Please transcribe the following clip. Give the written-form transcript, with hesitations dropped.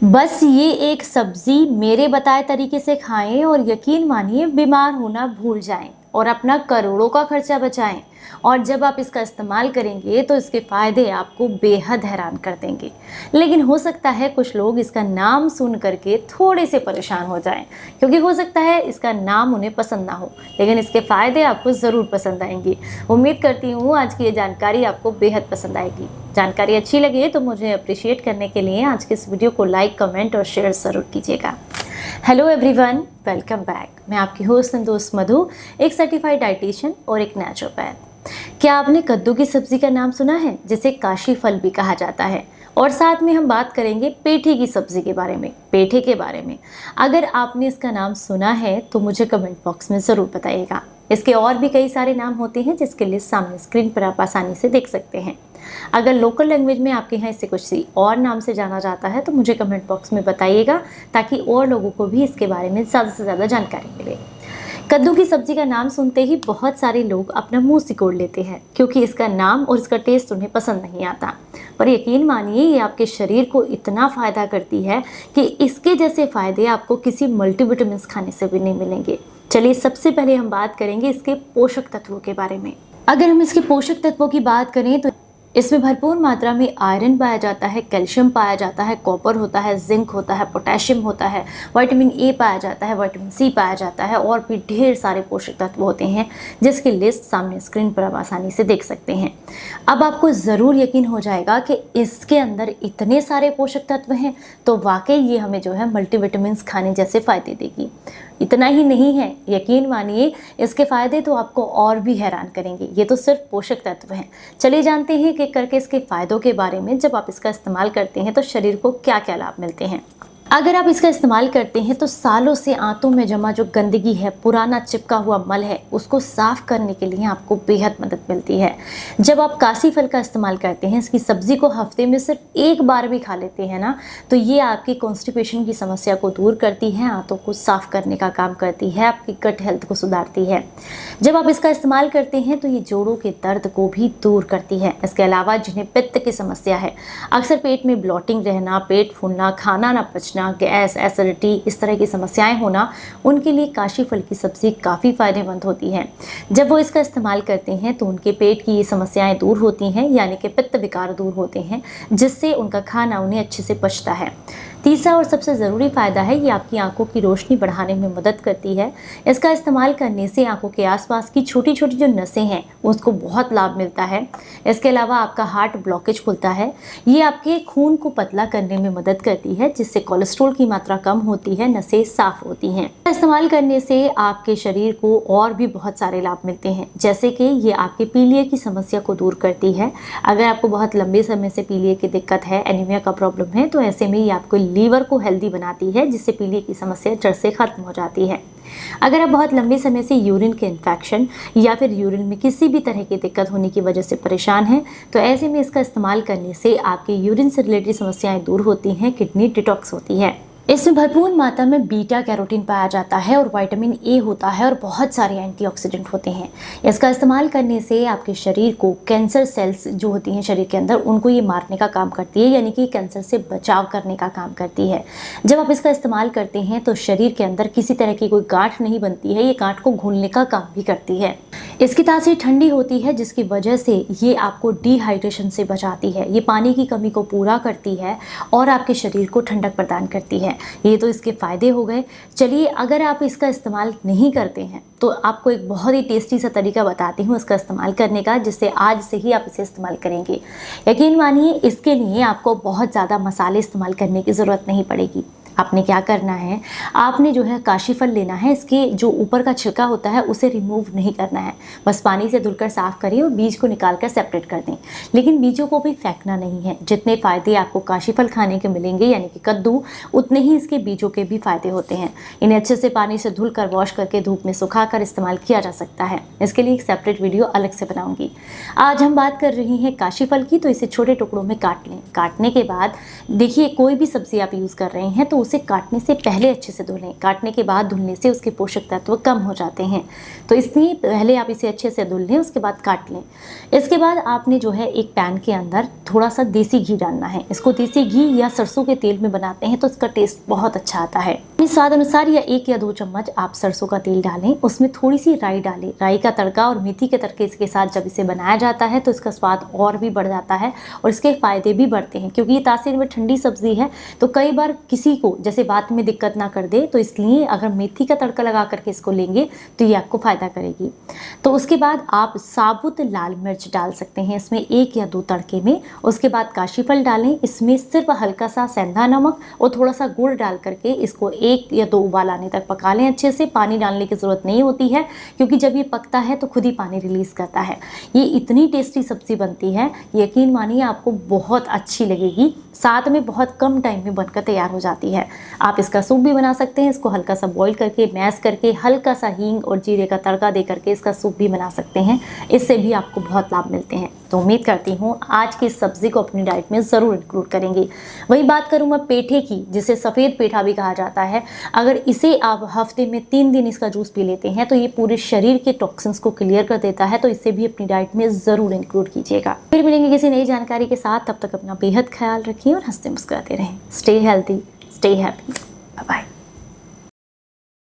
बस ये एक सब्जी मेरे बताए तरीके से खाएं और यकीन मानिए बीमार होना भूल जाएं और अपना करोड़ों का खर्चा बचाएं। और जब आप इसका इस्तेमाल करेंगे तो इसके फायदे आपको बेहद हैरान कर देंगे। लेकिन हो सकता है कुछ लोग इसका नाम सुन करके थोड़े से परेशान हो जाएं, क्योंकि हो सकता है इसका नाम उन्हें पसंद ना हो, लेकिन इसके फायदे आपको ज़रूर पसंद आएंगे। उम्मीद करती हूँ आज की ये जानकारी आपको बेहद पसंद आएगी। जानकारी अच्छी लगे तो मुझे अप्रिशिएट करने के लिए आज के इस वीडियो को लाइक, कमेंट और शेयर ज़रूर कीजिएगा। Hello everyone, welcome back. मैं आपकी होस्ट एंड दोस्त मधु, एक सर्टिफाइड डाइटिशियन और एक नेचुरोपैथ। क्या आपने कद्दू की सब्जी का नाम सुना है, जिसे काशी फल भी कहा जाता है? और साथ में हम बात करेंगे पेठे की सब्जी के बारे में, पेठे के बारे में। अगर आपने इसका नाम सुना है तो मुझे कमेंट बॉक्स में ज़रूर बताइएगा। इसके और भी कई सारे नाम होते हैं जिसके लिस्ट सामने स्क्रीन पर आप आसानी से देख सकते हैं। अगर लोकल लैंग्वेज में आपके यहाँ इसे कुछ और नाम से जाना जाता है तो मुझे कमेंट बॉक्स में बताइएगा, ताकि और लोगों को भी इसके बारे में ज़्यादा से ज़्यादा जानकारी मिले। कद्दू की सब्जी का नाम सुनते ही बहुत सारे लोग अपना मुंह सिकोड़ लेते हैं, क्योंकि इसका नाम और इसका टेस्ट उन्हें पसंद नहीं आता। पर यकीन मानिए ये आपके शरीर को इतना फ़ायदा करती है कि इसके जैसे फ़ायदे आपको किसी मल्टीविटामिन्स खाने से भी नहीं मिलेंगे। चलिए सबसे पहले हम बात करेंगे इसके पोषक तत्वों के बारे में। अगर हम इसके पोषक तत्वों की बात करें तो इसमें भरपूर मात्रा में आयरन पाया जाता है, कैल्शियम पाया जाता है, कॉपर होता है, जिंक होता है, पोटेशियम होता है, विटामिन ए पाया जाता है, विटामिन सी पाया जाता है और भी ढेर सारे पोषक तत्व होते हैं, जिसकी लिस्ट सामने स्क्रीन पर आप आसानी से देख सकते हैं। अब आपको ज़रूर यकीन हो जाएगा कि इसके अंदर इतने सारे पोषक तत्व हैं, तो वाकई ये हमें जो है मल्टीविटामिन्स खाने जैसे फ़ायदे देगी। इतना ही नहीं है, यकीन मानिए इसके फ़ायदे तो आपको और भी हैरान करेंगे। ये तो सिर्फ पोषक तत्व हैं। चलिए जानते हैं कि करके इसके फ़ायदों के बारे में। जब आप इसका इस्तेमाल करते हैं तो शरीर को क्या क्या लाभ मिलते हैं। अगर आप इसका इस्तेमाल करते हैं तो सालों से आंतों में जमा जो गंदगी है, पुराना चिपका हुआ मल है, उसको साफ करने के लिए आपको बेहद मदद मिलती है। जब आप काशी फल का इस्तेमाल करते हैं, इसकी सब्जी को हफ्ते में सिर्फ एक बार भी खा लेते हैं ना, तो ये आपकी कॉन्स्टिपेशन की समस्या को दूर करती है, आंतों को साफ करने का काम करती है, आपकी गट हेल्थ को सुधारती है। जब आप इसका इस्तेमाल करते हैं तो ये जोड़ों के दर्द को भी दूर करती है। इसके अलावा जिन्हें पित्त की समस्या है, अक्सर पेट में ब्लॉटिंग रहना, पेट फूलना, खाना ना पचना, गैस, एसिडिटी, इस तरह की समस्याएं होना, उनके लिए काशी फल की सब्जी काफ़ी फ़ायदेमंद होती है। जब वो इसका इस्तेमाल करते हैं तो उनके पेट की ये समस्याएं दूर होती हैं, यानी कि पित्त विकार दूर होते हैं, जिससे उनका खाना उन्हें अच्छे से पचता है। तीसरा और सबसे ज़रूरी फ़ायदा है, ये आपकी आंखों की रोशनी बढ़ाने में मदद करती है। इसका इस्तेमाल करने से आंखों के आसपास की छोटी छोटी जो नसें हैं उसको बहुत लाभ मिलता है। इसके अलावा आपका हार्ट ब्लॉकेज खुलता है। ये आपके खून को पतला करने में मदद करती है, जिससे कोलेस्ट्रॉल की मात्रा कम होती है, नसें साफ होती हैं। इस्तेमाल करने से आपके शरीर को और भी बहुत सारे लाभ मिलते हैं, जैसे कि ये आपके पीलिया की समस्या को दूर करती है। अगर आपको बहुत लंबे समय से पीलिया की दिक्कत है, एनीमिया का प्रॉब्लम है, तो ऐसे में ये आपको लीवर को हेल्दी बनाती है, जिससे पीलिया की समस्या जड़ से खत्म हो जाती है। अगर आप बहुत लंबे समय से यूरिन के इन्फेक्शन या फिर यूरिन में किसी भी तरह की दिक्कत होने की वजह से परेशान हैं, तो ऐसे में इसका इस्तेमाल करने से आपके यूरिन से रिलेटेड समस्याएं दूर होती हैं, किडनी डिटॉक्स होती है। इसमें भरपूर मात्रा में बीटा कैरोटीन पाया जाता है और विटामिन ए होता है और बहुत सारे एंटीऑक्सीडेंट होते हैं। इसका इस्तेमाल करने से आपके शरीर को कैंसर सेल्स जो होती हैं शरीर के अंदर, उनको ये मारने का काम करती है, यानी कि कैंसर से बचाव करने का काम करती है। जब आप इसका इस्तेमाल करते हैं तो शरीर के अंदर किसी तरह की कोई गांठ नहीं बनती है, ये गांठ को घोलने का काम भी करती है। इसकी तासीर ठंडी होती है, जिसकी वजह से ये आपको डिहाइड्रेशन से बचाती है, ये पानी की कमी को पूरा करती है और आपके शरीर को ठंडक प्रदान करती है। ये तो इसके फ़ायदे हो गए। चलिए अगर आप इसका इस्तेमाल नहीं करते हैं तो आपको एक बहुत ही टेस्टी सा तरीका बताती हूँ इसका इस्तेमाल करने का, जिससे आज से ही आप इसे इस्तेमाल करेंगे। यकीन मानिए इसके लिए आपको बहुत ज़्यादा मसाले इस्तेमाल करने की ज़रूरत नहीं पड़ेगी। आपने क्या करना है, आपने जो है काशी फल लेना है, इसके जो ऊपर का छिलका होता है उसे रिमूव नहीं करना है, बस पानी से धुलकर साफ़ करिए और बीज को निकाल कर सेपरेट कर दें। लेकिन बीजों को भी फेंकना नहीं है। जितने फ़ायदे आपको काशी फल खाने के मिलेंगे, यानी कि कद्दू, उतने ही इसके बीजों के भी फ़ायदे होते हैं। इन्हें अच्छे से पानी से धुलकर वॉश करके धूप में सुखाकर इस्तेमाल किया जा सकता है। इसके लिए एक सेपरेट वीडियो अलग से बनाऊंगी। आज हम बात कर रहे हैं काशी फल की, तो इसे छोटे टुकड़ों में काट लें। काटने के बाद देखिए, कोई भी सब्ज़ी आप यूज़ कर रहे हैं तो उसे काटने से पहले अच्छे से धो लें। काटने के बाद धुलने से उसके पोषक तत्व कम हो जाते हैं, तो इसलिए पहले आप इसे अच्छे से धुल लें, उसके बाद काट लें। इसके बाद आपने जो है एक पैन के अंदर थोड़ा सा देसी घी डालना है। इसको देसी घी या सरसों के तेल में बनाते हैं तो इसका टेस्ट बहुत अच्छा आता है। अपने स्वाद अनुसार या 1 या 2 चम्मच आप सरसों का तेल डालें, उसमें थोड़ी सी राई डालें। राई का तड़का और मेथी के तड़के के साथ जब इसे बनाया जाता है तो इसका स्वाद और भी बढ़ जाता है और इसके फायदे भी बढ़ते हैं, क्योंकि ये तासीर में ठंडी सब्जी है तो कई बार किसी को जैसे बात में दिक्कत ना कर दे, तो इसलिए अगर मेथी का तड़का लगा करके इसको लेंगे तो ये आपको फायदा करेगी। तो उसके बाद आप साबुत लाल मिर्च डाल सकते हैं इसमें 1 या 2 तड़के में। उसके बाद काशी फल डालें, इसमें सिर्फ हल्का सा सेंधा नमक और थोड़ा सा गुड़ डाल करके इसको 1 या 2 उबाल आने तक पका लें अच्छे से। पानी डालने की ज़रूरत नहीं होती है, क्योंकि जब ये पकता है तो खुद ही पानी रिलीज़ करता है। ये इतनी टेस्टी सब्ज़ी बनती है, यकीन मानिए आपको बहुत अच्छी लगेगी। साथ में बहुत कम टाइम में बनकर तैयार हो जाती है। आप इसका सूप भी बना सकते हैं। इसको हल्का सा बॉईल करके मैश करके हल्का सा हींग और जीरे का तड़का दे करके इसका सूप भी बना सकते हैं। इससे भी आपको बहुत लाभ मिलते हैं। तो उम्मीद करती हूँ आज की इस सब्ज़ी को अपनी डाइट में ज़रूर इंक्लूड करेंगे। वही बात करूँ मैं पेठे की, जिसे सफ़ेद पेठा भी कहा जाता है, अगर इसे आप हफ्ते में 3 दिन इसका जूस पी लेते हैं तो ये पूरे शरीर के टॉक्सिन्स को क्लियर कर देता है। तो इसे भी अपनी डाइट में ज़रूर इंक्लूड कीजिएगा। फिर मिलेंगे किसी नई जानकारी के साथ, तब तक अपना बेहद ख्याल रखिए और हंसते मुस्कुराते रहें। Stay healthy, stay happy, bye bye.